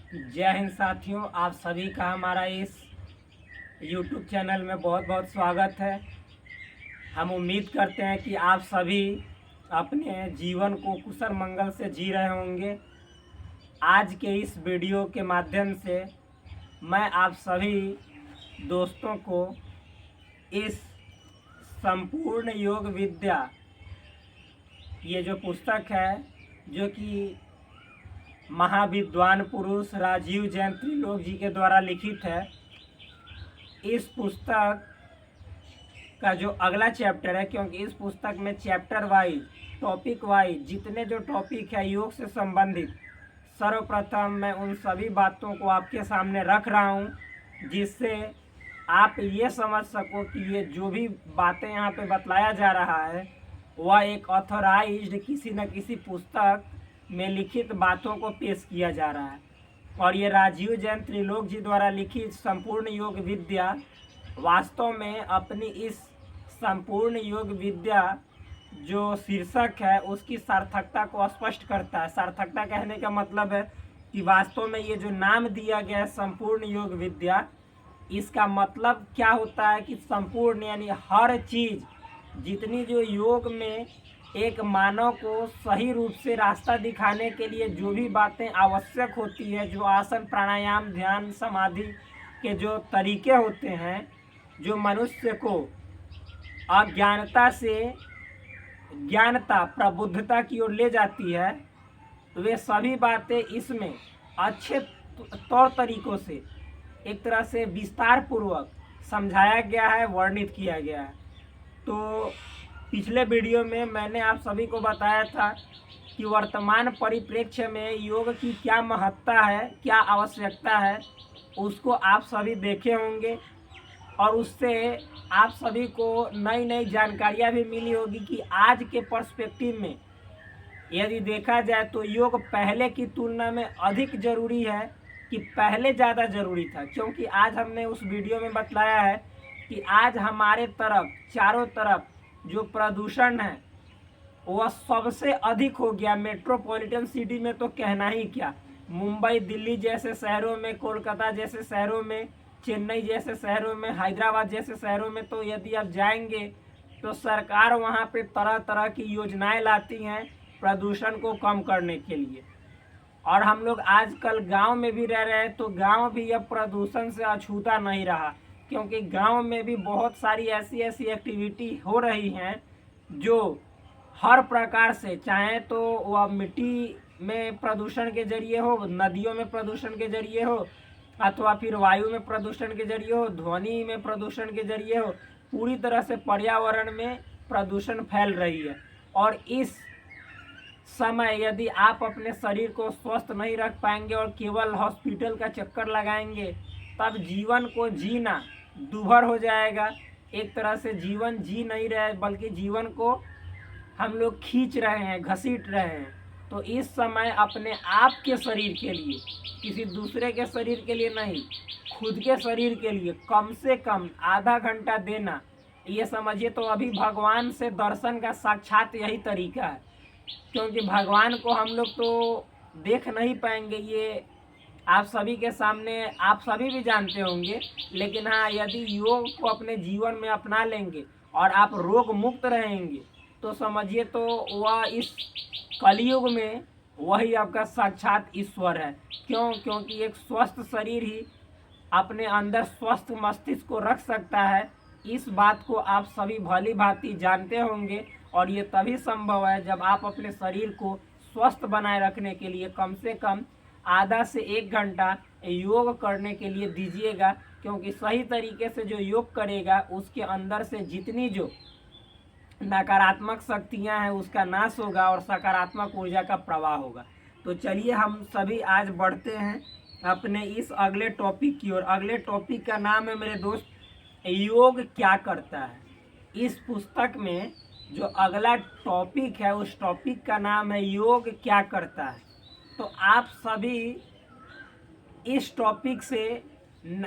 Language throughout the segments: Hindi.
जय हिंद साथियों, आप सभी का हमारा इस YouTube चैनल में बहुत बहुत स्वागत है। हम उम्मीद करते हैं कि आप सभी अपने जीवन को कुशल मंगल से जी रहे होंगे। आज के इस वीडियो के माध्यम से मैं आप सभी दोस्तों को इस संपूर्ण योग विद्या, ये जो पुस्तक है, जो कि महाविद्वान पुरुष राजीव जैन त्रिलोक जी के द्वारा लिखित है, इस पुस्तक का जो अगला चैप्टर है, क्योंकि इस पुस्तक में चैप्टर वाइज, टॉपिक वाइज जितने जो टॉपिक है योग से संबंधित, सर्वप्रथम मैं उन सभी बातों को आपके सामने रख रहा हूं, जिससे आप ये समझ सको कि ये जो भी बातें यहाँ पे बतलाया जा रहा है वह एक ऑथराइज्ड किसी न किसी पुस्तक में लिखित बातों को पेश किया जा रहा है। और ये राजीव जैन त्रिलोक जी द्वारा लिखित संपूर्ण योग विद्या वास्तव में अपनी इस संपूर्ण योग विद्या जो शीर्षक है उसकी सार्थकता को स्पष्ट करता है। सार्थकता कहने का मतलब है कि वास्तव में ये जो नाम दिया गया है संपूर्ण योग विद्या, इसका मतलब क्या होता है कि संपूर्ण यानी हर चीज़, जितनी जो योग में एक मानव को सही रूप से रास्ता दिखाने के लिए जो भी बातें आवश्यक होती है, जो आसन प्राणायाम ध्यान समाधि के जो तरीके होते हैं, जो मनुष्य को अज्ञानता से ज्ञानता प्रबुद्धता की ओर ले जाती है, वे सभी बातें इसमें अच्छे तौर तरीकों से एक तरह से विस्तार पूर्वक समझाया गया है, वर्णित किया गया है। तो पिछले वीडियो में मैंने आप सभी को बताया था कि वर्तमान परिप्रेक्ष्य में योग की क्या महत्ता है, क्या आवश्यकता है, उसको आप सभी देखे होंगे और उससे आप सभी को नई नई जानकारियाँ भी मिली होगी कि आज के पर्सपेक्टिव में यदि देखा जाए तो योग पहले की तुलना में अधिक ज़रूरी है कि पहले ज़्यादा ज़रूरी था। क्योंकि आज हमने उस वीडियो में बतलाया है कि आज हमारे तरफ चारों तरफ जो प्रदूषण है वह सबसे अधिक हो गया। मेट्रोपॉलिटन सिटी में तो कहना ही क्या, मुंबई दिल्ली जैसे शहरों में, कोलकाता जैसे शहरों में, चेन्नई जैसे शहरों में, हैदराबाद जैसे शहरों में तो यदि आप जाएंगे तो सरकार वहाँ पे तरह तरह की योजनाएं लाती हैं प्रदूषण को कम करने के लिए। और हम लोग आजकल गांव में भी रह रहे हैं तो गांव भी अब प्रदूषण से अछूता नहीं रहा, क्योंकि गांव में भी बहुत सारी ऐसी ऐसी एक्टिविटी हो रही हैं जो हर प्रकार से, चाहे तो वह मिट्टी में प्रदूषण के जरिए हो, नदियों में प्रदूषण के जरिए हो, अथवा फिर वायु में प्रदूषण के जरिए हो, ध्वनि में प्रदूषण के जरिए हो, पूरी तरह से पर्यावरण में प्रदूषण फैल रही है। और इस समय यदि आप अपने शरीर को स्वस्थ नहीं रख पाएंगे और केवल हॉस्पिटल का चक्कर लगाएंगे, तब जीवन को जीना दूभर हो जाएगा। एक तरह से जीवन जी नहीं रहे, बल्कि जीवन को हम लोग खींच रहे हैं, घसीट रहे हैं। तो इस समय अपने आप के शरीर के लिए, किसी दूसरे के शरीर के लिए नहीं, खुद के शरीर के लिए कम से कम आधा घंटा देना, ये समझिए तो अभी भगवान से दर्शन का साक्षात यही तरीका है। क्योंकि भगवान को हम लोग तो देख नहीं पाएंगे, ये आप सभी के सामने आप सभी भी जानते होंगे। लेकिन हाँ, यदि योग को अपने जीवन में अपना लेंगे और आप रोग मुक्त रहेंगे तो समझिए तो वह इस कलयुग में वही आपका साक्षात ईश्वर है। क्यों? क्योंकि एक स्वस्थ शरीर ही अपने अंदर स्वस्थ मस्तिष्क को रख सकता है। इस बात को आप सभी भली भांति जानते होंगे और ये तभी संभव है जब आप अपने शरीर को स्वस्थ बनाए रखने के लिए कम से कम आधा से 1 घंटा योग करने के लिए दीजिएगा। क्योंकि सही तरीके से जो योग करेगा उसके अंदर से जितनी जो नकारात्मक शक्तियां हैं उसका नाश होगा और सकारात्मक ऊर्जा का प्रवाह होगा। तो चलिए हम सभी आज बढ़ते हैं अपने इस अगले टॉपिक की ओर। अगले टॉपिक का नाम है मेरे दोस्त, योग क्या करता है। इस पुस्तक में जो अगला टॉपिक है उस टॉपिक का नाम है योग क्या करता है। तो आप सभी इस टॉपिक से,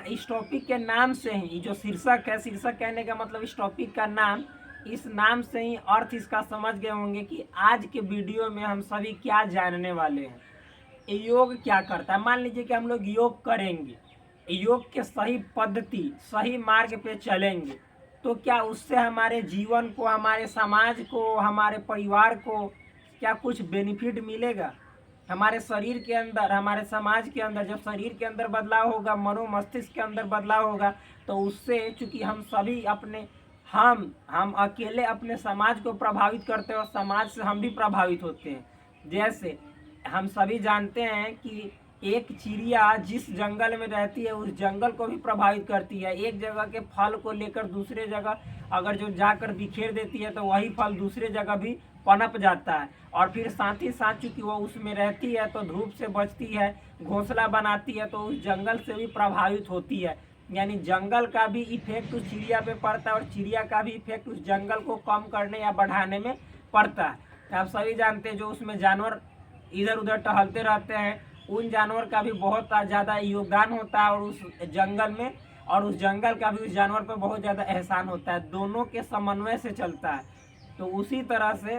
इस टॉपिक के नाम से ही, जो शीर्षक है, शीर्षक कहने का मतलब इस टॉपिक का नाम, इस नाम से ही अर्थ इसका समझ गए होंगे कि आज के वीडियो में हम सभी क्या जानने वाले हैं। योग क्या करता है। मान लीजिए कि हम लोग योग करेंगे, योग के सही पद्धति सही मार्ग पे चलेंगे, तो क्या उससे हमारे जीवन को, हमारे समाज को, हमारे परिवार को क्या कुछ बेनिफिट मिलेगा। हमारे शरीर के अंदर, हमारे समाज के अंदर जब शरीर के अंदर बदलाव होगा, मनो मस्तिष्क के अंदर बदलाव होगा, तो उससे चूंकि हम सभी अपने हम अकेले अपने समाज को प्रभावित करते हैं और समाज से हम भी प्रभावित होते हैं। जैसे हम सभी जानते हैं कि एक चिड़िया जिस जंगल में रहती है उस जंगल को भी प्रभावित करती है। एक जगह के फल को लेकर दूसरे जगह अगर जो जाकर बिखेर देती है तो वही फल दूसरे जगह भी पनप जाता है। और फिर साथ ही साथ चूंकि वो उसमें रहती है तो धूप से बचती है, घोंसला बनाती है, तो उस जंगल से भी प्रभावित होती है। यानी जंगल का भी इफेक्ट उस चिड़िया पे पड़ता है और चिड़िया का भी इफेक्ट उस जंगल को कम करने या बढ़ाने में पड़ता है। तो आप सभी जानते हैं जो उसमें जानवर इधर उधर टहलते रहते हैं, उन जानवर का भी बहुत ज़्यादा योगदान होता है और उस जंगल में, और उस जंगल का भी उस जानवर पर बहुत ज़्यादा एहसान होता है। दोनों के समन्वय से चलता है। तो उसी तरह से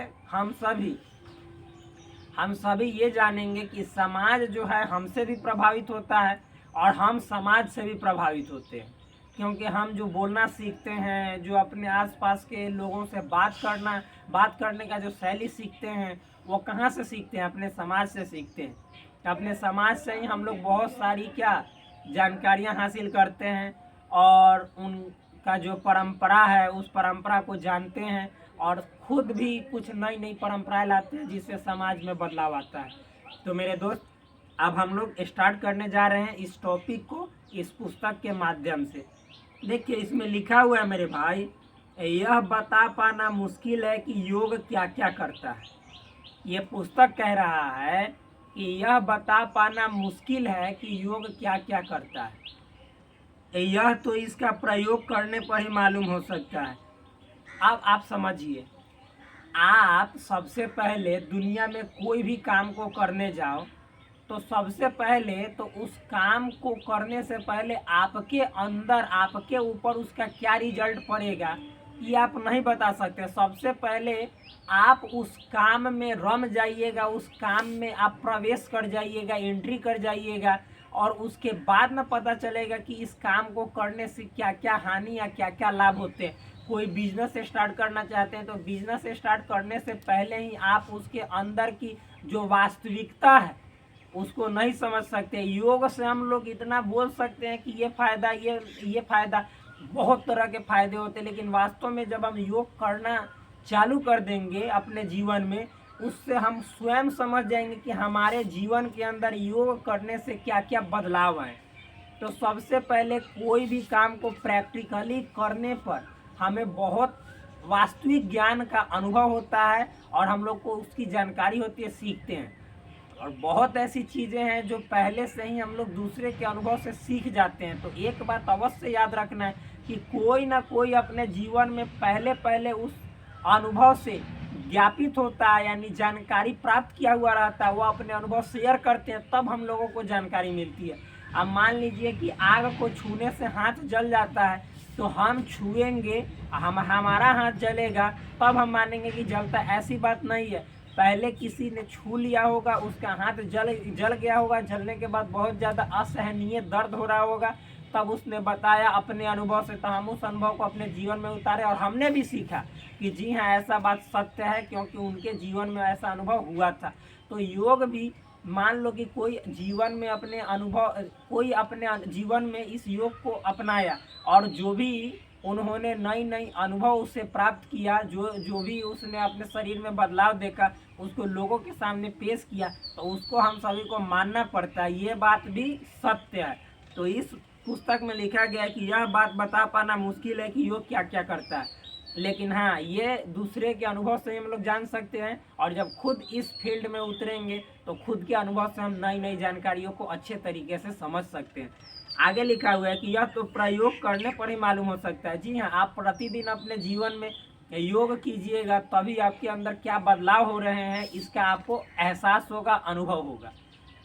हम सभी ये जानेंगे कि समाज जो है हमसे भी प्रभावित होता है और हम समाज से भी प्रभावित होते हैं, क्योंकि हम जो बोलना सीखते हैं, जो अपने आसपास के लोगों से बात करने का जो शैली सीखते हैं, वो कहाँ से सीखते हैं? अपने समाज से सीखते हैं। अपने समाज से ही हम लोग बहुत सारी जानकारियाँ हासिल करते हैं और उनका जो परंपरा है उस परंपरा को जानते हैं और खुद भी कुछ नई नई परंपराएं लाते हैं जिससे समाज में बदलाव आता है। तो मेरे दोस्त, अब हम लोग स्टार्ट करने जा रहे हैं इस टॉपिक को इस पुस्तक के माध्यम से। देखिए इसमें लिखा हुआ है मेरे भाई, यह बता पाना मुश्किल है कि योग क्या क्या करता है। ये पुस्तक कह रहा है कि यह बता पाना मुश्किल है कि योग क्या क्या करता है, यह तो इसका प्रयोग करने पर ही मालूम हो सकता है। अब आप समझिए, आप सबसे पहले दुनिया में कोई भी काम को करने जाओ तो सबसे पहले तो उस काम को करने से पहले आपके अंदर, आपके ऊपर उसका क्या रिजल्ट पड़ेगा ये आप नहीं बता सकते। सबसे पहले आप उस काम में रम जाइएगा, उस काम में आप प्रवेश कर जाइएगा, एंट्री कर जाइएगा, और उसके बाद में पता चलेगा कि इस काम को करने से क्या क्या हानि या क्या क्या लाभ होते हैं। कोई बिजनेस स्टार्ट करना चाहते हैं तो बिजनेस स्टार्ट करने से पहले ही आप उसके अंदर की जो वास्तविकता है उसको नहीं समझ सकते। योग से हम लोग इतना बोल सकते हैं कि ये फायदा, ये फायदा, बहुत तरह के फायदे होते हैं, लेकिन वास्तव में जब हम योग करना चालू कर देंगे अपने जीवन में, उससे हम स्वयं समझ जाएंगे कि हमारे जीवन के अंदर योग करने से क्या क्या बदलाव आए। तो सबसे पहले कोई भी काम को प्रैक्टिकली करने पर हमें बहुत वास्तविक ज्ञान का अनुभव होता है और हम लोग को उसकी जानकारी होती है, सीखते हैं। और बहुत ऐसी चीज़ें हैं जो पहले से ही हम लोग दूसरे के अनुभव से सीख जाते हैं। तो एक बात अवश्य याद रखना है कि कोई ना कोई अपने जीवन में पहले उस अनुभव से ज्ञापित होता है, यानी जानकारी प्राप्त किया हुआ रहता है, वो अपने अनुभव शेयर करते हैं, तब हम लोगों को जानकारी मिलती है। अब मान लीजिए कि आग को छूने से हाथ जल जाता है, तो हम छुएंगे, हमारा हाथ जलेगा, तब हम मानेंगे कि जलता है। ऐसी बात नहीं है, पहले किसी ने छू लिया होगा, उसका हाथ जल गया होगा, जलने के बाद बहुत ज़्यादा असहनीय दर्द हो रहा होगा, तब उसने बताया अपने अनुभव से, तो हम उस अनुभव को अपने जीवन में उतारे और हमने भी सीखा कि जी हाँ ऐसा बात सत्य है, क्योंकि उनके जीवन में ऐसा अनुभव हुआ था। तो योग भी मान लो कि कोई अपने जीवन में इस योग को अपनाया और जो भी उन्होंने नई नई अनुभव उससे प्राप्त किया, जो भी उसने अपने शरीर में बदलाव देखा, उसको लोगों के सामने पेश किया, तो उसको हम सभी को मानना पड़ता है। ये बात भी सत्य है। तो इस पुस्तक में लिखा गया है कि यह बात बता पाना मुश्किल है कि योग क्या क्या करता है, लेकिन हाँ ये दूसरे के अनुभव से हम लोग जान सकते हैं, और जब खुद इस फील्ड में उतरेंगे तो खुद के अनुभव से हम नई नई जानकारियों को अच्छे तरीके से समझ सकते हैं। आगे लिखा हुआ है कि यह तो प्रयोग करने पर ही मालूम हो सकता है। जी हाँ, आप प्रतिदिन अपने जीवन में योग कीजिएगा, तभी आपके अंदर क्या बदलाव हो रहे हैं इसका आपको एहसास होगा, अनुभव होगा।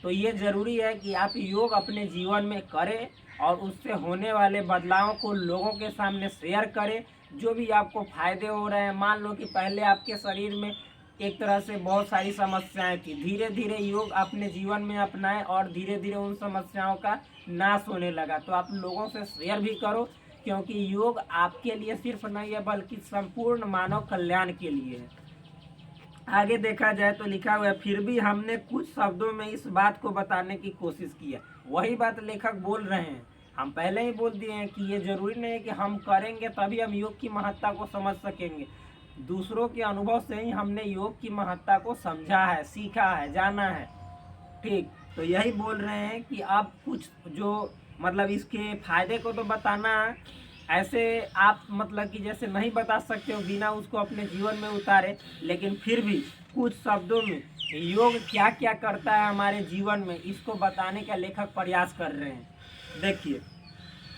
तो ये ज़रूरी है कि आप योग अपने जीवन में करें और उससे होने वाले बदलावों को लोगों के सामने शेयर करें, जो भी आपको फ़ायदे हो रहे हैं। मान लो कि पहले आपके शरीर में एक तरह से बहुत सारी समस्याएं थी। धीरे धीरे योग अपने जीवन में अपनाए और धीरे धीरे उन समस्याओं का नाश होने लगा। तो आप लोगों से शेयर भी करो, क्योंकि योग आपके लिए सिर्फ नहीं है बल्कि संपूर्ण मानव कल्याण के लिए है। आगे देखा जाए तो लिखा हुआ है, फिर भी हमने कुछ शब्दों में इस बात को बताने की कोशिश की है। वही बात लेखक बोल रहे हैं, हम पहले ही बोल दिए हैं कि ये जरूरी नहीं है कि हम करेंगे तभी हम योग की महत्ता को समझ सकेंगे। दूसरों के अनुभव से ही हमने योग की महत्ता को समझा है, सीखा है, जाना है। ठीक, तो यही बोल रहे हैं कि अब कुछ जो मतलब इसके फायदे को तो बताना ऐसे आप मतलब कि जैसे नहीं बता सकते हो बिना उसको अपने जीवन में उतारे, लेकिन फिर भी कुछ शब्दों में योग क्या क्या करता है हमारे जीवन में इसको बताने का लेखक प्रयास कर रहे हैं। देखिए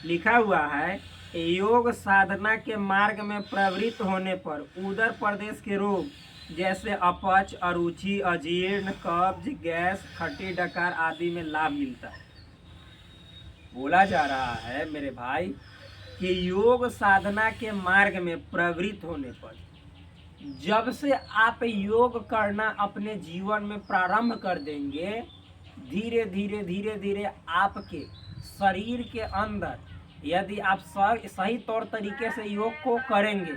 लिखा हुआ है, योग साधना के मार्ग में प्रवृत्त होने पर उदर प्रदेश के रोग जैसे अपच, अरुचि, अजीर्ण, कब्ज, गैस, खट्टी डकार आदि में लाभ मिलता है। बोला जा रहा है मेरे भाई कि योग साधना के मार्ग में प्रवृत्त होने पर जब से आप योग करना अपने जीवन में प्रारंभ कर देंगे, धीरे धीरे धीरे धीरे आपके शरीर के अंदर यदि आप सही तौर तरीके से योग को करेंगे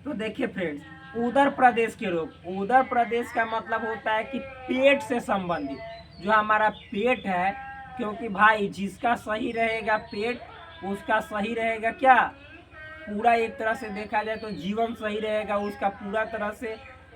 तो देखिए फ्रेंड्स, उदर प्रदेश के रोग, उदर प्रदेश का मतलब होता है कि पेट से संबंधित जो हमारा पेट है, क्योंकि भाई जिसका सही रहेगा पेट उसका सही रहेगा क्या, पूरा एक तरह से देखा जाए तो जीवन सही रहेगा उसका, पूरा तरह से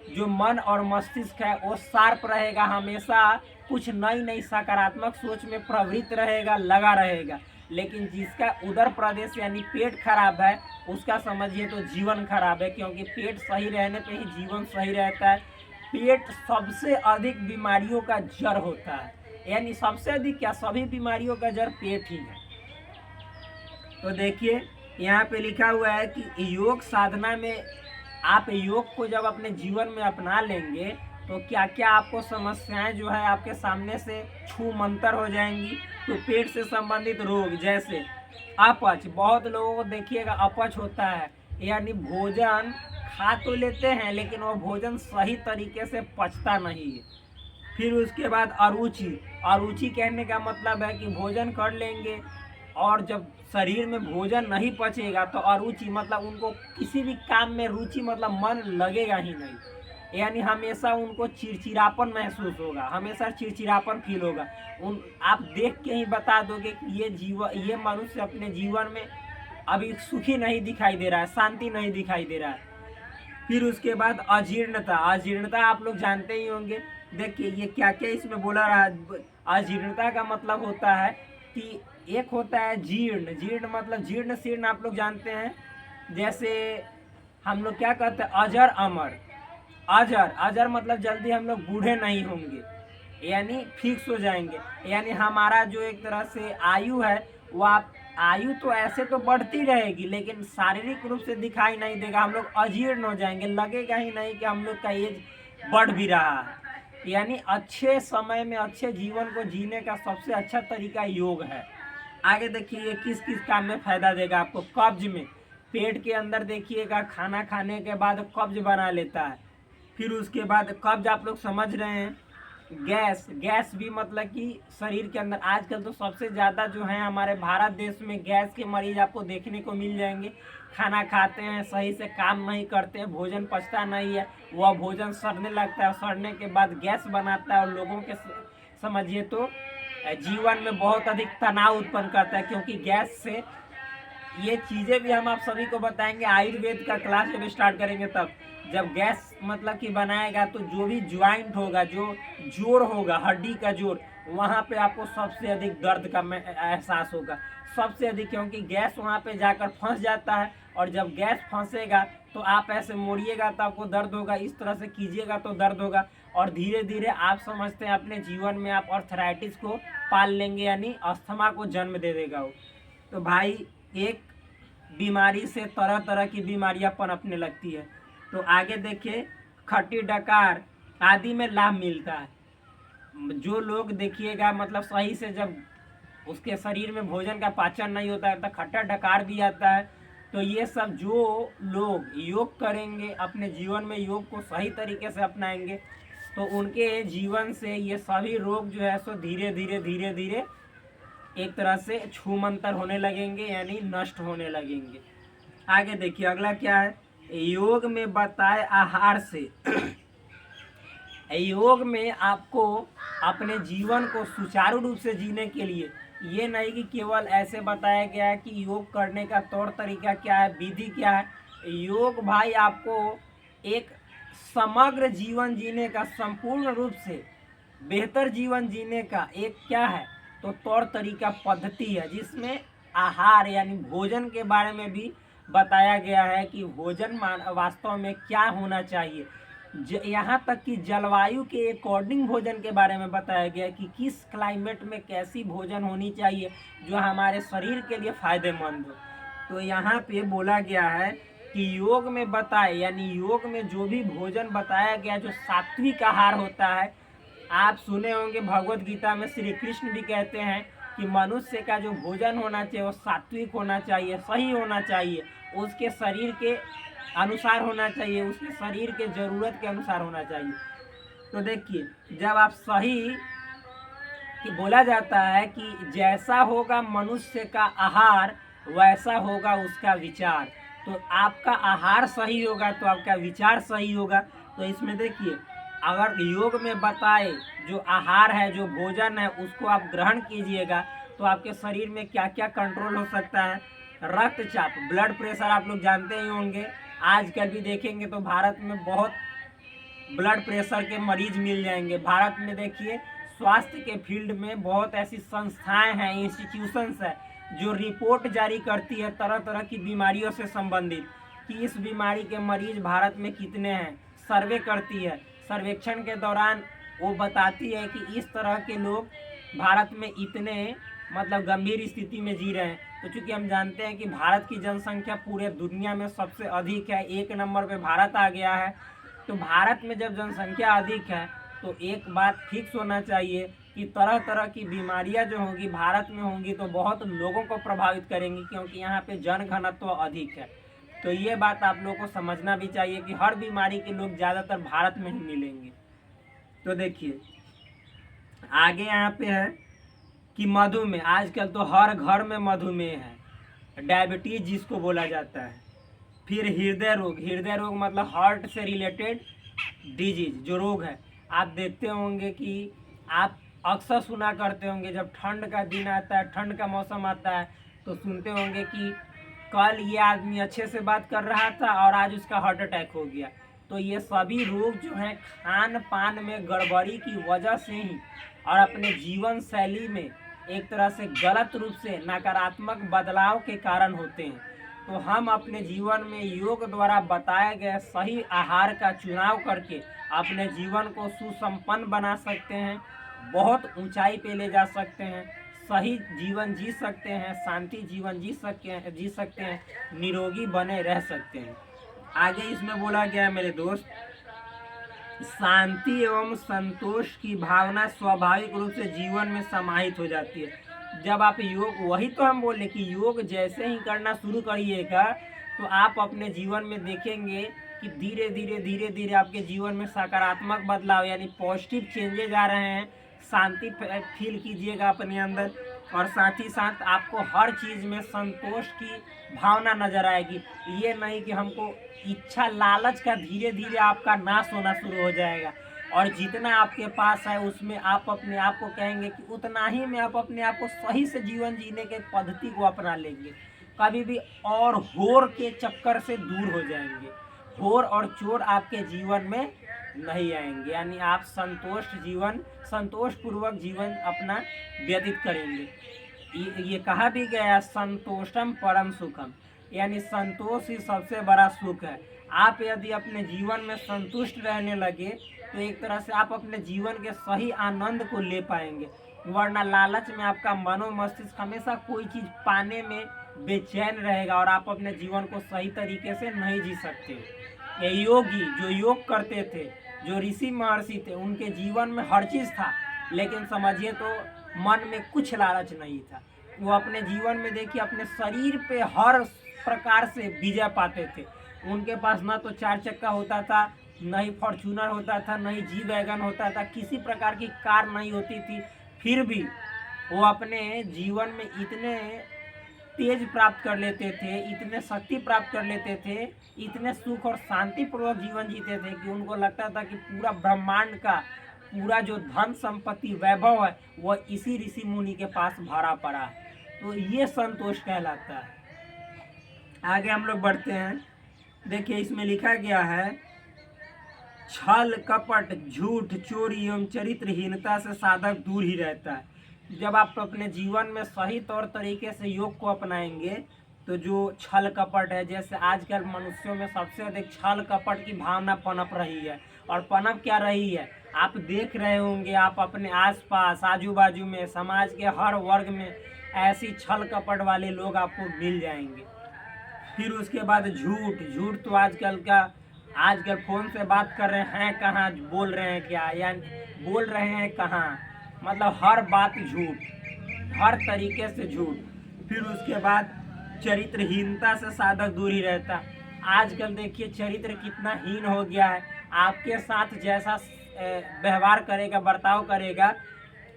जो मन और मस्तिष्क है वो शार्प रहेगा, हमेशा कुछ नई नई सकारात्मक सोच में प्रवृत्त रहेगा, लगा रहेगा। लेकिन जिसका उदर प्रदेश यानी पेट खराब है उसका समझिए तो जीवन खराब है, क्योंकि पेट सही रहने पे ही जीवन सही रहता है। पेट सबसे अधिक बीमारियों का जड़ होता है, यानी सबसे अधिक क्या, सभी बीमारियों का जड़ पेट ही है। तो देखिए यहाँ पे लिखा हुआ है कि योग साधना में आप योग को जब अपने जीवन में अपना लेंगे तो क्या क्या आपको समस्याएं जो है आपके सामने से छू मंतर हो जाएंगी। तो पेट से संबंधित रोग जैसे अपच, बहुत लोगों को देखिएगा अपच होता है, यानी भोजन खा तो लेते हैं लेकिन वो भोजन सही तरीके से पचता नहीं है। फिर उसके बाद अरुचि, अरुचि कहने का मतलब है कि भोजन कर लेंगे और जब शरीर में भोजन नहीं पचेगा तो अरुचि मतलब उनको किसी भी काम में रुचि मतलब मन लगेगा ही नहीं, यानी हमेशा उनको चिड़चिड़ापन महसूस होगा, हमेशा चिड़चिड़ापन फील होगा। उन आप देख के ही बता दोगे कि ये मनुष्य अपने जीवन में अभी सुखी नहीं दिखाई दे रहा है, शांति नहीं दिखाई दे रहा है। फिर उसके बाद अजीर्णता, अजीर्णता आप लोग जानते ही होंगे। देखिए ये क्या क्या इसमें बोला रहा है। अजीर्णता का मतलब होता है कि एक होता है जीर्ण, जीर्ण मतलब जीर्ण शीर्ण आप लोग जानते हैं, जैसे हम लोग क्या कहते हैं अजर अमर, अजर अजर मतलब जल्दी हम लोग बूढ़े नहीं होंगे, यानी फिक्स हो जाएंगे, यानी हमारा जो एक तरह से आयु है वो आप आयु तो ऐसे तो बढ़ती रहेगी लेकिन शारीरिक रूप से दिखाई नहीं देगा, हम लोग अजीर्ण हो जाएंगे, लगेगा ही नहीं कि हम लोग का एज बढ़ भी रहा है। यानी अच्छे समय में अच्छे जीवन को जीने का सबसे अच्छा तरीका योग है। आगे देखिए ये किस किस काम में फायदा देगा आपको। कब्ज में, पेट के अंदर देखिएगा खाना खाने के बाद कब्ज बना लेता है। फिर उसके बाद कब्ज आप लोग समझ रहे हैं। गैस, गैस भी मतलब कि शरीर के अंदर आजकल तो सबसे ज़्यादा जो है हमारे भारत देश में गैस के मरीज आपको देखने को मिल जाएंगे। खाना खाते हैं सही से काम नहीं करते हैं, भोजन पचता नहीं है, वह भोजन सड़ने लगता है, सड़ने के बाद गैस बनाता है और लोगों के समझिए तो जीवन में बहुत अधिक तनाव उत्पन्न करता है, क्योंकि गैस से ये चीज़ें भी हम आप सभी को बताएंगे आयुर्वेद का क्लास जब स्टार्ट करेंगे तब। जब गैस मतलब कि बनाएगा तो जो भी ज्वाइंट होगा, जो जोड़ होगा, हड्डी का जोड़, वहाँ पे आपको सबसे अधिक दर्द का एहसास होगा, सबसे अधिक, क्योंकि गैस वहाँ पे जाकर फंस जाता है और जब गैस फंसेगा तो आप ऐसे मोड़िएगा तो आपको दर्द होगा, इस तरह से कीजिएगा तो दर्द होगा और धीरे धीरे आप समझते हैं अपने जीवन में आप आर्थराइटिस को पाल लेंगे, यानी अस्थमा को जन्म दे देगा वो। तो भाई एक बीमारी से तरह तरह की बीमारियां पनपने लगती है। तो आगे देखिए खट्टी डकार आदि में लाभ मिलता है। जो लोग देखिएगा मतलब सही से जब उसके शरीर में भोजन का पाचन नहीं होता है तो खट्टा डकार भी आता है, तो ये सब जो लोग योग करेंगे, अपने जीवन में योग को सही तरीके से अपनाएंगे, तो उनके जीवन से ये सभी रोग जो है सो धीरे धीरे धीरे धीरे एक तरह से छूमंतर होने लगेंगे, यानी नष्ट होने लगेंगे। आगे देखिए अगला क्या है, योग में बताए आहार से योग में आपको अपने जीवन को सुचारू रूप से जीने के लिए ये नहीं कि केवल ऐसे बताया गया है कि योग करने का तौर तरीका क्या है, विधि क्या है। योग भाई आपको एक समग्र जीवन जीने का, संपूर्ण रूप से बेहतर जीवन जीने का एक क्या है तो तौर तरीका, पद्धति है, जिसमें आहार यानी भोजन के बारे में भी बताया गया है कि भोजन वास्तव में क्या होना चाहिए। यहाँ तक कि जलवायु के अकॉर्डिंग भोजन के बारे में बताया गया है कि किस क्लाइमेट में कैसी भोजन होनी चाहिए जो हमारे शरीर के लिए फायदेमंद हो। तो यहाँ पे बोला गया है कि योग में बताए, यानी योग में जो भी भोजन बताया गया जो सात्विक आहार होता है, आप सुने होंगे भगवत गीता में श्री कृष्ण भी कहते हैं कि मनुष्य का जो भोजन होना चाहिए वो सात्विक होना चाहिए, सही होना चाहिए, उसके शरीर के अनुसार होना चाहिए, उसके शरीर के ज़रूरत के अनुसार होना चाहिए। तो देखिए जब आप सही कि बोला जाता है कि जैसा होगा मनुष्य का आहार वैसा होगा उसका विचार, तो आपका आहार सही होगा तो आपका विचार सही होगा। तो इसमें देखिए अगर योग में बताए जो आहार है, जो भोजन है, उसको आप ग्रहण कीजिएगा तो आपके शरीर में क्या क्या कंट्रोल हो सकता है। रक्तचाप, ब्लड प्रेशर आप लोग जानते ही होंगे, आजकल भी देखेंगे तो भारत में बहुत ब्लड प्रेशर के मरीज मिल जाएंगे। भारत में देखिए स्वास्थ्य के फील्ड में बहुत ऐसी संस्थाएं हैं, इंस्टीट्यूशंस है जो रिपोर्ट जारी करती है तरह तरह की बीमारियों से संबंधित कि इस बीमारी के मरीज भारत में कितने हैं, सर्वे करती है। सर्वेक्षण के दौरान वो बताती है कि इस तरह के लोग भारत में इतने मतलब गंभीर स्थिति में जी रहे हैं। तो चूँकि हम जानते हैं कि भारत की जनसंख्या पूरे दुनिया में सबसे अधिक है, 1 नंबर पे भारत आ गया है। तो भारत में जब जनसंख्या अधिक है तो एक बात फिक्स होना चाहिए कि तरह तरह की बीमारियां जो होंगी भारत में होंगी तो बहुत लोगों को प्रभावित करेंगी, क्योंकि यहाँ पे जनघनत्व अधिक है। तो ये बात आप लोगों को समझना भी चाहिए कि हर बीमारी के लोग ज़्यादातर भारत में ही मिलेंगे। तो देखिए आगे यहाँ पे है कि मधुमेह, आजकल तो हर घर में मधुमेह है, डायबिटीज जिसको बोला जाता है। फिर हृदय रोग, हृदय रोग मतलब हार्ट से रिलेटेड डिजीज जो रोग है। आप देखते होंगे कि आप अक्सर सुना करते होंगे जब ठंड का दिन आता है, ठंड का मौसम आता है, तो सुनते होंगे कि कल ये आदमी अच्छे से बात कर रहा था और आज उसका हार्ट अटैक हो गया। तो ये सभी रोग जो हैं खान पान में गड़बड़ी की वजह से ही और अपने जीवन शैली में एक तरह से गलत रूप से नकारात्मक बदलाव के कारण होते हैं। तो हम अपने जीवन में योग द्वारा बताए गए सही आहार का चुनाव करके अपने जीवन को सुसंपन्न बना सकते हैं, बहुत ऊंचाई पे ले जा सकते हैं, सही जीवन जी सकते हैं, शांति जीवन जी सकते हैं, निरोगी बने रह सकते हैं। आगे इसमें बोला गया है मेरे दोस्त, शांति एवं संतोष की भावना स्वाभाविक रूप से जीवन में समाहित हो जाती है जब आप योग, वही तो हम बोले कि योग जैसे ही करना शुरू करिएगा तो आप अपने जीवन में देखेंगे कि धीरे धीरे आपके जीवन में सकारात्मक बदलाव यानी पॉजिटिव चेंजेज आ रहे हैं। शांति फील कीजिएगा अपने अंदर और साथ ही साथ आपको हर चीज़ में संतोष की भावना नजर आएगी। ये नहीं कि हमको इच्छा लालच का धीरे धीरे आपका नाश होना शुरू हो जाएगा और जितना आपके पास है उसमें आप अपने आप को कहेंगे कि उतना ही में आप अपने आप को सही से जीवन जीने के पद्धति को अपना लेंगे। कभी भी और होर के चक्कर से दूर हो जाएंगे, होर और चोर आपके जीवन में नहीं आएंगे, यानी आप संतोषपूर्वक जीवन अपना व्यतीत करेंगे। ये कहा भी गया संतोषम परम सुखम, यानी संतोष ही सबसे बड़ा सुख है। आप यदि अपने जीवन में संतुष्ट रहने लगे तो एक तरह से आप अपने जीवन के सही आनंद को ले पाएंगे, वरना लालच में आपका मनोमस्तिष्क हमेशा कोई चीज़ पाने में बेचैन रहेगा और आप अपने जीवन को सही तरीके से नहीं जी सकते। ये योगी जो योग करते थे, जो ऋषि महर्षि थे, उनके जीवन में हर चीज़ था, लेकिन समझिए तो मन में कुछ लालच नहीं था, वो अपने जीवन में देखिए अपने शरीर पे हर प्रकार से विजय पाते थे। उनके पास ना तो 4 चक्का होता था, न ही फॉर्च्यूनर होता था, न ही जी वैगन होता था, किसी प्रकार की कार नहीं होती थी। फिर भी वो अपने जीवन में इतने तेज प्राप्त कर लेते थे, इतने शक्ति प्राप्त कर लेते थे, इतने सुख और शांतिपूर्वक जीवन जीते थे कि उनको लगता था कि पूरा ब्रह्मांड का पूरा जो धन संपत्ति वैभव है वह इसी ऋषि मुनि के पास भरा पड़ा है। तो ये संतोष कहलाता है। आगे हम लोग बढ़ते हैं। देखिए इसमें लिखा गया है, छल कपट झूठ चोरी एवं चरित्रहीनता से साधक दूर ही रहता है। जब आप अपने जीवन में सही तौर तरीके से योग को अपनाएंगे तो जो छल कपट है, जैसे आजकल मनुष्यों में सबसे अधिक छल कपट की भावना पनप रही है। और पनप क्या रही है, आप देख रहे होंगे, आप अपने आसपास आजू बाजू में समाज के हर वर्ग में ऐसी छल कपट वाले लोग आपको मिल जाएंगे। फिर उसके बाद झूठ। झूठ तो आजकल फ़ोन से बात कर रहे हैं कहाँ, बोल रहे हैं क्या, या बोल रहे हैं कहाँ, मतलब हर बात झूठ, हर तरीके से झूठ। फिर उसके बाद चरित्रहीनता से साधक दूर ही रहता। आजकल देखिए चरित्र कितना हीन हो गया है। आपके साथ जैसा व्यवहार करेगा, बर्ताव करेगा,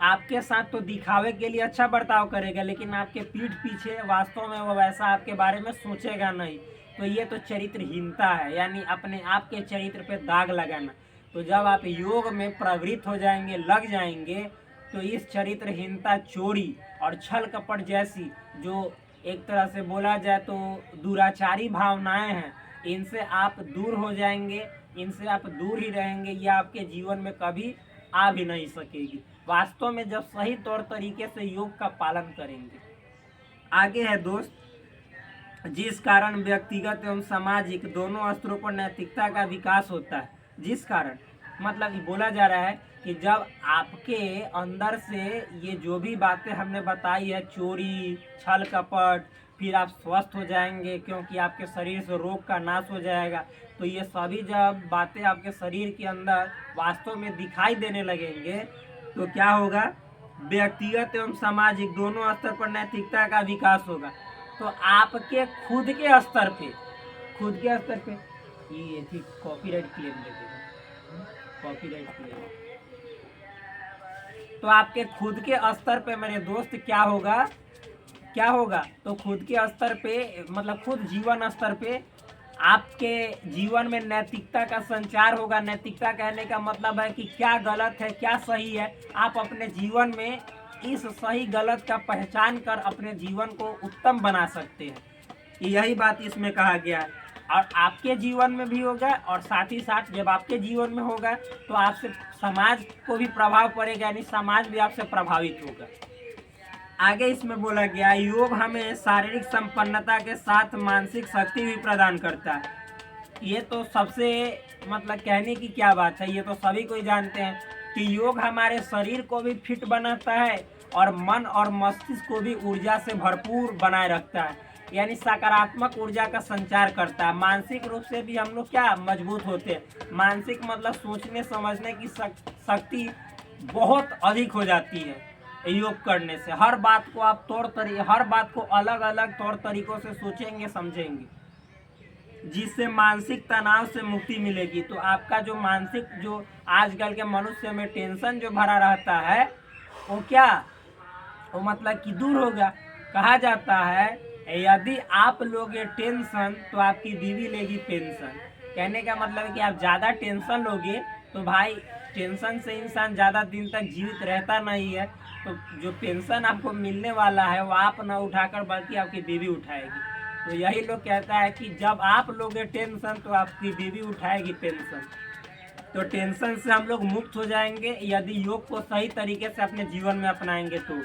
आपके साथ तो दिखावे के लिए अच्छा बर्ताव करेगा, लेकिन आपके पीठ पीछे वास्तव में वो वैसा आपके बारे में सोचेगा नहीं। तो ये तो चरित्रहीनता है, यानी अपने आप के चरित्र पे दाग लगाना। तो जब आप योग में प्रवृत्त हो जाएंगे, लग जाएंगे, तो इस चरित्रहीनता, चोरी और छल कपट जैसी जो एक तरह से बोला जाए तो दुराचारी भावनाएं हैं, इनसे आप दूर हो जाएंगे, इनसे आप दूर ही रहेंगे। ये आपके जीवन में कभी आ भी नहीं सकेगी वास्तव में, जब सही तौर तरीके से योग का पालन करेंगे। आगे है दोस्त, जिस कारण व्यक्तिगत एवं सामाजिक दोनों स्तरों पर नैतिकता का विकास होता है। जिस कारण मतलब बोला जा रहा है कि जब आपके अंदर से ये जो भी बातें हमने बताई है, चोरी छल कपट, फिर आप स्वस्थ हो जाएंगे क्योंकि आपके शरीर से रोग का नाश हो जाएगा। तो ये सभी जब बातें आपके शरीर के अंदर वास्तव में दिखाई देने लगेंगे तो क्या होगा, व्यक्तिगत एवं सामाजिक दोनों स्तर पर नैतिकता का विकास होगा। तो आपके खुद के स्तर पे ये ठीक कॉपीराइट क्लेम लगेगा, कॉपीराइट क्लेम। तो आपके खुद के स्तर पे मेरे दोस्त क्या होगा, तो खुद के स्तर पे मतलब खुद जीवन स्तर पे आपके जीवन में नैतिकता का संचार होगा। नैतिकता कहने का मतलब है कि क्या गलत है क्या सही है, आप अपने जीवन में इस सही गलत का पहचान कर अपने जीवन को उत्तम बना सकते हैं। यही बात इसमें कहा गया है। और आपके जीवन में भी होगा, और साथ ही साथ जब आपके जीवन में होगा तो आपसे समाज को भी प्रभाव पड़ेगा, यानी समाज भी आपसे प्रभावित होगा। आगे इसमें बोला गया, योग हमें शारीरिक संपन्नता के साथ मानसिक शक्ति भी प्रदान करता है। ये तो सबसे मतलब कहने की क्या बात है, ये तो सभी कोई जानते हैं कि योग हमारे शरीर को भी फिट बनाता है और मन और मस्तिष्क को भी ऊर्जा से भरपूर बनाए रखता है, यानी सकारात्मक ऊर्जा का संचार करता है। मानसिक रूप से भी हम लोग क्या मजबूत होते हैं। मानसिक मतलब सोचने समझने की शक्ति बहुत अधिक हो जाती है योग करने से। हर बात को आप हर बात को अलग अलग तौर तरीकों से सोचेंगे समझेंगे, जिससे मानसिक तनाव से मुक्ति मिलेगी। तो आपका जो मानसिक जो आजकल के मनुष्य में टेंशन जो भरा रहता है वो मतलब कि दूर होगा। कहा जाता है यदि आप लोगे टेंशन तो आपकी बीवी लेगी पेंशन। कहने का मतलब है कि आप ज़्यादा टेंशन लोगे तो भाई टेंशन से इंसान ज़्यादा दिन तक जीवित रहता नहीं है। तो जो पेंशन आपको मिलने वाला है वो आप ना उठाकर बल्कि आपकी बीवी उठाएगी। तो यही लोग कहता है कि जब आप लोगे टेंशन तो आपकी बीवी उठाएगी पेंशन। तो टेंशन से हम लोग मुक्त हो जाएंगे यदि योग को सही तरीके से अपने जीवन में अपनाएंगे। तो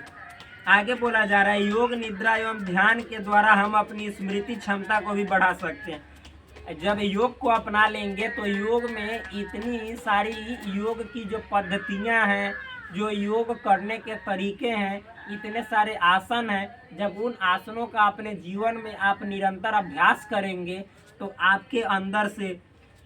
आगे बोला जा रहा है, योग निद्रा एवं ध्यान के द्वारा हम अपनी स्मृति क्षमता को भी बढ़ा सकते हैं। जब योग को अपना लेंगे तो योग में इतनी सारी योग की जो पद्धतियां हैं, जो योग करने के तरीके हैं, इतने सारे आसन हैं। जब उन आसनों का अपने जीवन में आप निरंतर अभ्यास करेंगे तो आपके अंदर से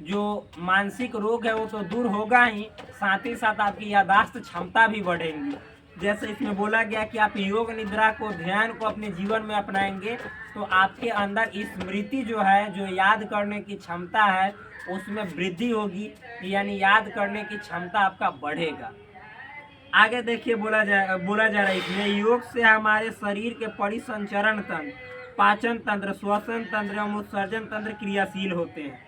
जो मानसिक रोग है वो तो दूर होगा ही, साथ ही साथ आपकी याददाश्त क्षमता भी बढ़ेंगी। जैसे इसमें बोला गया कि आप योग निद्रा को, ध्यान को अपने जीवन में अपनाएंगे तो आपके अंदर स्मृति जो है, जो याद करने की क्षमता है, उसमें वृद्धि होगी, यानी याद करने की क्षमता आपका बढ़ेगा। आगे देखिए बोला जा रहा है इसमें, योग से हमारे शरीर के परिसंचरण तंत्र, पाचन तंत्र, श्वसन तंत्र एवं उत्सर्जन तंत्र क्रियाशील होते हैं।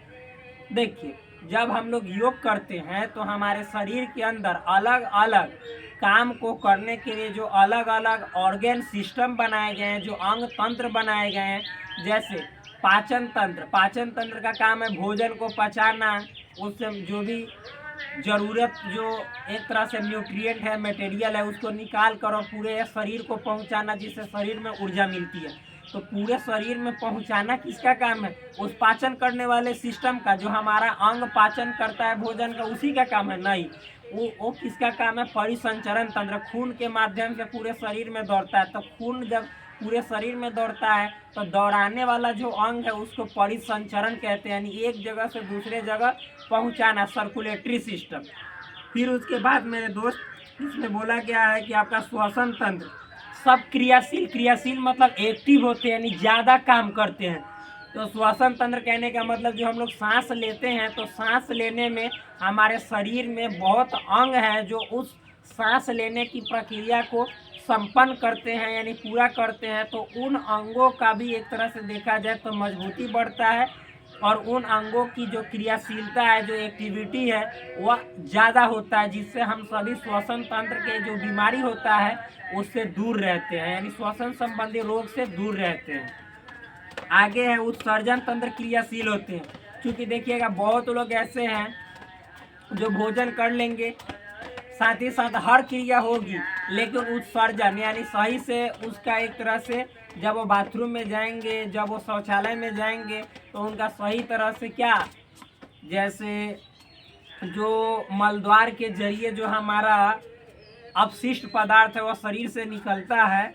देखिए, जब हम लोग योग करते हैं तो हमारे शरीर के अंदर अलग अलग काम को करने के लिए जो अलग अलग ऑर्गेन सिस्टम बनाए गए हैं, जो अंग तंत्र बनाए गए हैं, जैसे पाचन तंत्र का काम है भोजन को पचाना, उससे जो भी ज़रूरत, जो एक तरह से न्यूट्रिएंट है, मटेरियल है, उसको निकाल कर और पूरे शरीर को पहुंचाना, जिससे शरीर में ऊर्जा मिलती है। तो पूरे शरीर में पहुंचाना किसका काम है? उस पाचन करने वाले सिस्टम का, जो हमारा अंग पाचन करता है भोजन का, उसी का काम है। नहीं, वो किसका काम है? परिसंचरण तंत्र, खून के माध्यम से पूरे शरीर में दौड़ता है। तो खून जब पूरे शरीर में दौड़ता है तो दौड़ाने वाला जो अंग है उसको परिसंचरण कहते हैं, यानी एक जगह से दूसरे जगह पहुंचाना, सर्कुलेटरी सिस्टम। फिर उसके बाद मेरे दोस्त इसमें बोला गया है कि आपका श्वसन तंत्र, सब क्रियाशील मतलब एक्टिव होते हैं, यानी ज़्यादा काम करते हैं। तो श्वसन तंत्र कहने का मतलब जो हम लोग सांस लेते हैं, तो सांस लेने में हमारे शरीर में बहुत अंग हैं जो उस सांस लेने की प्रक्रिया को संपन्न करते हैं, यानी पूरा करते हैं। तो उन अंगों का भी एक तरह से देखा जाए तो मजबूती बढ़ता है, और उन अंगों की जो क्रियाशीलता है, जो एक्टिविटी है, वह ज़्यादा होता है, जिससे हम सभी श्वसन तंत्र के जो बीमारी होता है उससे दूर रहते हैं, यानी श्वसन संबंधी रोग से दूर रहते हैं। आगे है उत्सर्जन तंत्र क्रियाशील होते हैं, क्योंकि देखिएगा बहुत लोग ऐसे हैं जो भोजन कर लेंगे, साथ ही साथ हर क्रिया होगी, लेकिन उत्सर्जन यानी सही से उसका, एक तरह से जब वो बाथरूम में जाएंगे, जब वो शौचालय में जाएंगे, तो उनका सही तरह से क्या, जैसे जो मलद्वार के जरिए जो हमारा अपशिष्ट पदार्थ है वह शरीर से निकलता है,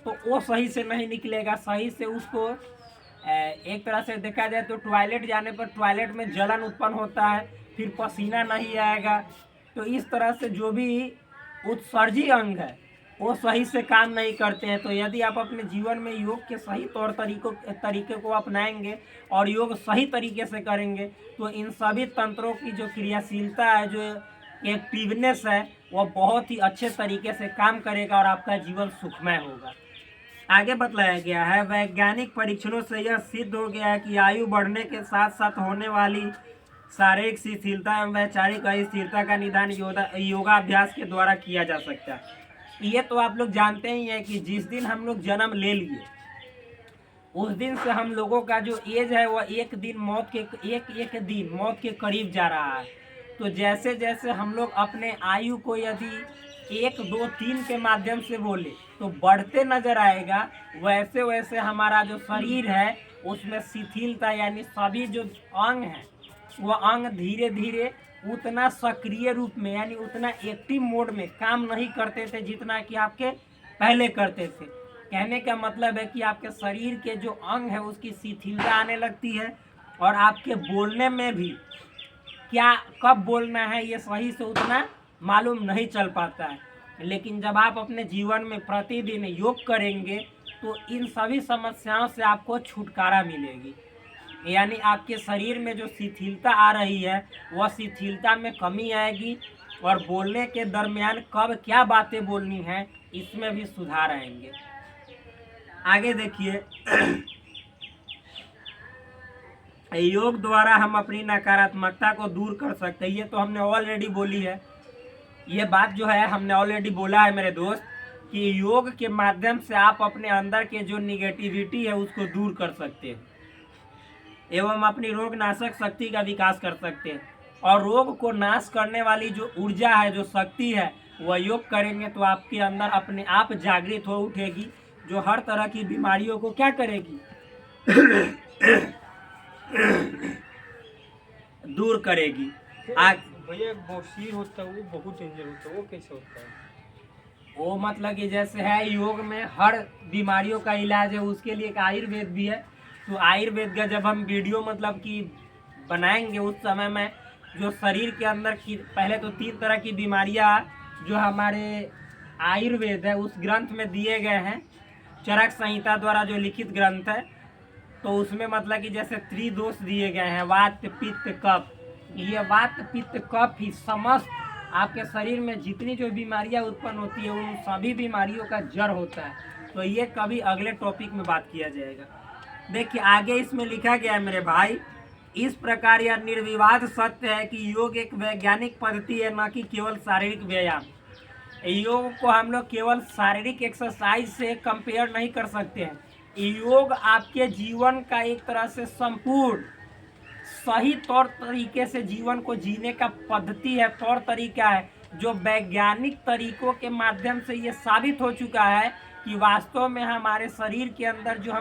तो वो सही से नहीं निकलेगा। सही से उसको एक तरह से देखा जाए तो टॉयलेट जाने पर टॉयलेट में जलन उत्पन्न होता है, फिर पसीना नहीं आएगा। तो इस तरह से जो भी उत्सर्जी अंग है वो सही से काम नहीं करते हैं। तो यदि आप अपने जीवन में योग के सही तौर तरीके को अपनाएंगे और योग सही तरीके से करेंगे, तो इन सभी तंत्रों की जो क्रियाशीलता है, जो एक्टिवनेस है, वह बहुत ही अच्छे तरीके से काम करेगा और आपका जीवन सुखमय होगा। आगे बतलाया गया है, वैज्ञानिक परीक्षणों से यह सिद्ध हो गया है कि आयु बढ़ने के साथ साथ होने वाली शारीरिक शिथिलता एवं वैचारिक अस्थिरता का निदान योगाभ्यास के द्वारा किया जा सकता है। ये तो आप लोग जानते ही हैं कि जिस दिन हम लोग जन्म ले लिए, उस दिन से हम लोगों का जो एज है वह एक दिन मौत के करीब जा रहा है। तो जैसे जैसे हम लोग अपने आयु को यदि 1, 2, 3 के माध्यम से बोले तो बढ़ते नजर आएगा, वैसे वैसे हमारा जो शरीर है उसमें शिथिलता, यानी सभी जो अंग हैं वह अंग धीरे धीरे उतना सक्रिय रूप में, यानी उतना एक्टिव मोड में काम नहीं करते थे जितना कि आपके पहले करते थे। कहने का मतलब है कि आपके शरीर के जो अंग है उसकी शिथिलता आने लगती है, और आपके बोलने में भी क्या कब बोलना है ये सही से उतना मालूम नहीं चल पाता है। लेकिन जब आप अपने जीवन में प्रतिदिन योग करेंगे तो इन सभी समस्याओं से आपको छुटकारा मिलेगी, यानी आपके शरीर में जो शिथिलता आ रही है वह शिथिलता में कमी आएगी, और बोलने के दरमियान कब क्या बातें बोलनी है इसमें भी सुधार आएंगे। आगे देखिए, योग द्वारा हम अपनी नकारात्मकता को दूर कर सकते हैं। ये तो हमने ऑलरेडी बोली है, ये बात जो है हमने ऑलरेडी बोला है मेरे दोस्त, कि योग के माध्यम से आप अपने अंदर के जो निगेटिविटी है उसको दूर कर सकते हैं एवं अपनी रोग नाशक शक्ति का विकास कर सकते हैं। और रोग को नाश करने वाली जो ऊर्जा है, जो शक्ति है, वह योग करेंगे तो आपके अंदर अपने आप जागृत हो उठेगी, जो हर तरह की बीमारियों को क्या करेगी दूर करेगी। भैया बौसीर होता है वो बहुत डेंजर होता है, वो कैसे होता है? वो मतलब कि जैसे है, योग में हर बीमारियों का इलाज है, उसके लिए एक आयुर्वेद भी है। तो आयुर्वेद का जब हम वीडियो मतलब कि बनाएंगे उस समय में जो शरीर के अंदर की, पहले तो 3 तरह की बीमारियां जो हमारे आयुर्वेद है उस ग्रंथ में दिए गए हैं, चरक संहिता द्वारा जो लिखित ग्रंथ है, तो उसमें मतलब कि जैसे त्रिदोष दिए गए हैं, वात पित्त कफ। ये वात पित्त कफ ही समस्त आपके शरीर में जितनी जो बीमारियां उत्पन्न होती है उन सभी बीमारियों का जड़ होता है। तो ये कभी अगले टॉपिक में बात किया जाएगा। देखिए आगे इसमें लिखा गया है मेरे भाई, इस प्रकार यह निर्विवाद सत्य है कि योग एक वैज्ञानिक पद्धति है, न कि केवल शारीरिक व्यायाम। योग को हम लोग केवल शारीरिक एक्सरसाइज से कंपेयर नहीं कर सकते हैं। योग आपके जीवन का एक तरह से संपूर्ण सही तौर तरीके से जीवन को जीने का पद्धति है, तौर तरीका है, जो वैज्ञानिक तरीकों के माध्यम से ये साबित हो चुका है कि वास्तव में हमारे शरीर के अंदर जो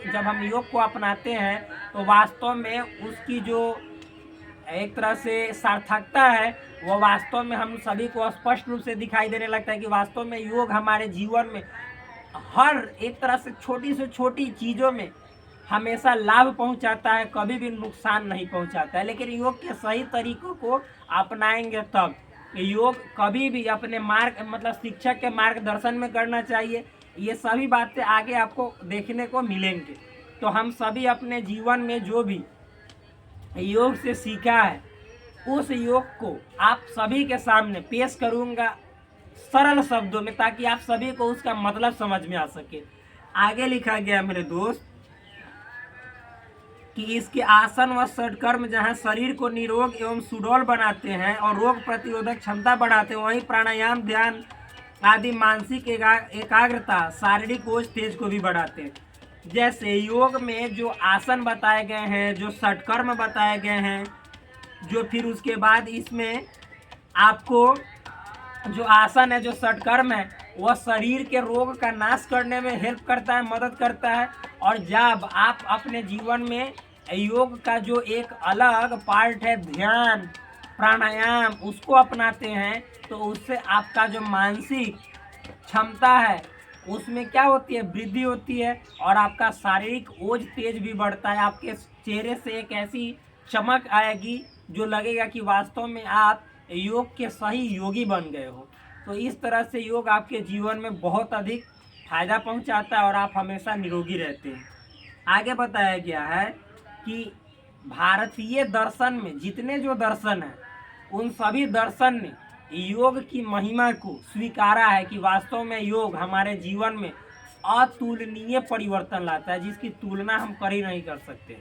जब हम योग को अपनाते हैं तो वास्तव में उसकी जो एक तरह से सार्थकता है वो वास्तव में हम सभी को स्पष्ट रूप से दिखाई देने लगता है कि वास्तव में योग हमारे जीवन में हर एक तरह से छोटी चीज़ों में हमेशा लाभ पहुंचाता है, कभी भी नुकसान नहीं पहुंचाता है। लेकिन योग के सही तरीकों को अपनाएंगे तब। योग कभी भी अपने मार्ग मतलब शिक्षक के मार्गदर्शन में करना चाहिए। ये सभी बातें आगे आपको देखने को मिलेंगे। तो हम सभी अपने जीवन में जो भी योग से सीखा है उस योग को आप सभी के सामने पेश करूंगा सरल शब्दों में, ताकि आप सभी को उसका मतलब समझ में आ सके। आगे लिखा गया मेरे दोस्त कि इसके आसन व षटकर्म जहाँ शरीर को निरोग एवं सुडौल बनाते हैं और रोग प्रतिरोधक क्षमता बढ़ाते हैं, वहीं प्राणायाम ध्यान आदि मानसिक एकाग्रता शारीरिक ओज तेज को भी बढ़ाते हैं। जैसे योग में जो आसन बताए गए हैं, जो षटकर्म बताए गए हैं, जो फिर उसके बाद इसमें आपको जो आसन है, जो षटकर्म है, वह शरीर के रोग का नाश करने में हेल्प करता है, मदद करता है। और जब आप अपने जीवन में योग का जो एक अलग पार्ट है ध्यान प्राणायाम उसको अपनाते हैं तो उससे आपका जो मानसिक क्षमता है उसमें क्या होती है, वृद्धि होती है और आपका शारीरिक ओज तेज भी बढ़ता है। आपके चेहरे से एक ऐसी चमक आएगी जो लगेगा कि वास्तव में आप योग के सही योगी बन गए हो। तो इस तरह से योग आपके जीवन में बहुत अधिक फायदा पहुंचाता है और आप हमेशा निरोगी रहते हैं। आगे बताया गया है कि भारतीय दर्शन में जितने जो दर्शन हैं उन सभी दर्शन ने योग की महिमा को स्वीकारा है कि वास्तव में योग हमारे जीवन में अतुलनीय परिवर्तन लाता है, जिसकी तुलना हम कर ही नहीं कर सकते।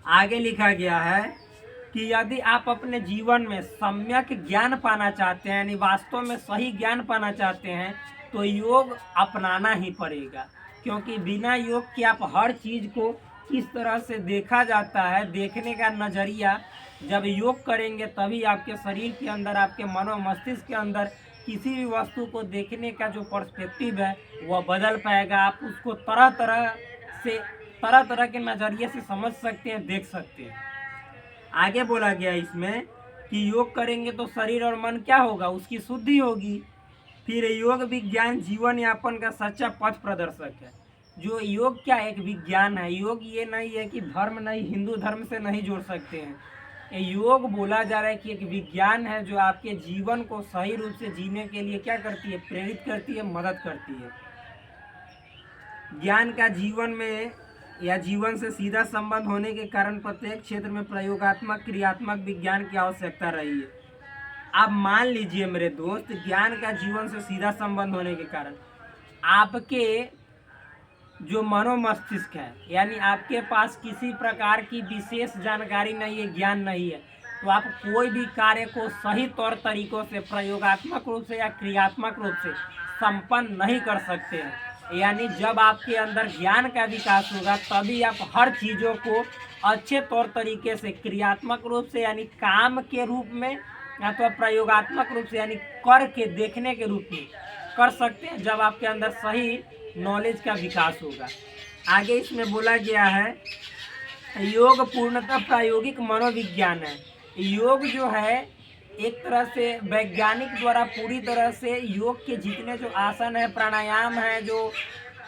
आगे लिखा गया है कि यदि आप अपने जीवन में सम्यक ज्ञान पाना चाहते हैं, यानी वास्तव में सही ज्ञान पाना चाहते हैं, तो योग अपनाना ही पड़ेगा। क्योंकि बिना योग के आप हर चीज़ को किस तरह से देखा जाता है, देखने का नज़रिया जब योग करेंगे तभी आपके शरीर के अंदर, आपके मनो मस्तिष्क के अंदर किसी भी वस्तु को देखने का जो पर्सपेक्टिव है वह बदल पाएगा। आप उसको तरह तरह के नज़रिए से समझ सकते हैं, देख सकते हैं। आगे बोला गया इसमें कि योग करेंगे तो शरीर और मन क्या होगा, उसकी शुद्धि होगी। फिर योग विज्ञान जीवन यापन का सच्चा पथ प्रदर्शक है। जो योग क्या एक विज्ञान है, योग ये नहीं है कि धर्म नहीं, हिंदू धर्म से नहीं जोड़ सकते हैं। योग बोला जा रहा है कि एक विज्ञान है जो आपके जीवन को सही रूप से जीने के लिए क्या करती है, प्रेरित करती है, मदद करती है। ज्ञान का जीवन में या जीवन से सीधा संबंध होने के कारण प्रत्येक क्षेत्र में प्रयोगात्मक क्रियात्मक विज्ञान की आवश्यकता रही है। आप मान लीजिए मेरे दोस्त, ज्ञान का जीवन से सीधा संबंध होने के कारण आपके जो मनो मस्तिष्क है, यानी आपके पास किसी प्रकार की विशेष जानकारी नहीं है, ज्ञान नहीं है, तो आप कोई भी कार्य को सही तौर तरीकों से प्रयोगात्मक रूप से या क्रियात्मक रूप से संपन्न नहीं कर सकते हैं। यानी जब आपके अंदर ज्ञान का विकास होगा तभी आप हर चीज़ों को अच्छे तौर तरीके से क्रियात्मक रूप से यानी काम के रूप में अथवा प्रयोगात्मक रूप से यानी करके देखने के रूप में कर सकते हैं, जब आपके अंदर सही नॉलेज का विकास होगा। आगे इसमें बोला गया है योग पूर्णतः प्रायोगिक मनोविज्ञान है। योग जो है एक तरह से वैज्ञानिक द्वारा पूरी तरह से योग के जितने जो आसन है, प्राणायाम है, जो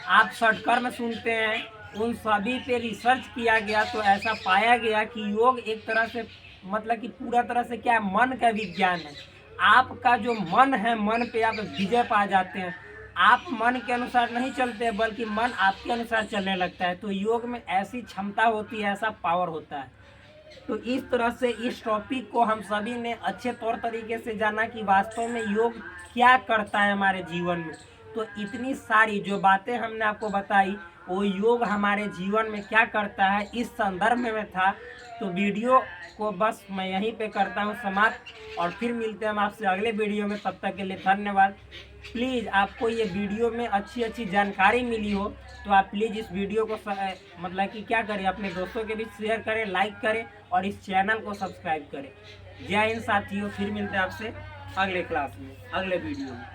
आप षटकर्म सुनते हैं, उन सभी पे रिसर्च किया गया तो ऐसा पाया गया कि योग एक तरह से मतलब कि पूरा तरह से क्या मन का विज्ञान है। आपका जो मन है, मन पे आप विजय पा जाते हैं। आप मन के अनुसार नहीं चलते बल्कि मन आपके अनुसार चलने लगता है। तो योग में ऐसी क्षमता होती है, ऐसा पावर होता है। तो इस तरह से इस टॉपिक को हम सभी ने अच्छे तौर तरीके से जाना कि वास्तव में योग क्या करता है हमारे जीवन में। तो इतनी सारी जो बातें हमने आपको बताई वो योग हमारे जीवन में क्या करता है इस संदर्भ में था। तो वीडियो को बस मैं यहीं पे करता हूँ समाप्त और फिर मिलते हैं हम आपसे अगले वीडियो में। तब तक के लिए धन्यवाद। प्लीज़ आपको ये वीडियो में अच्छी अच्छी जानकारी मिली हो तो आप प्लीज़ इस वीडियो को मतलब कि क्या करें, अपने दोस्तों के बीच शेयर करें, लाइक करें और इस चैनल को सब्सक्राइब करें। जय हिंद साथियों, फिर मिलते हैं आपसे अगले क्लास में, अगले वीडियो में।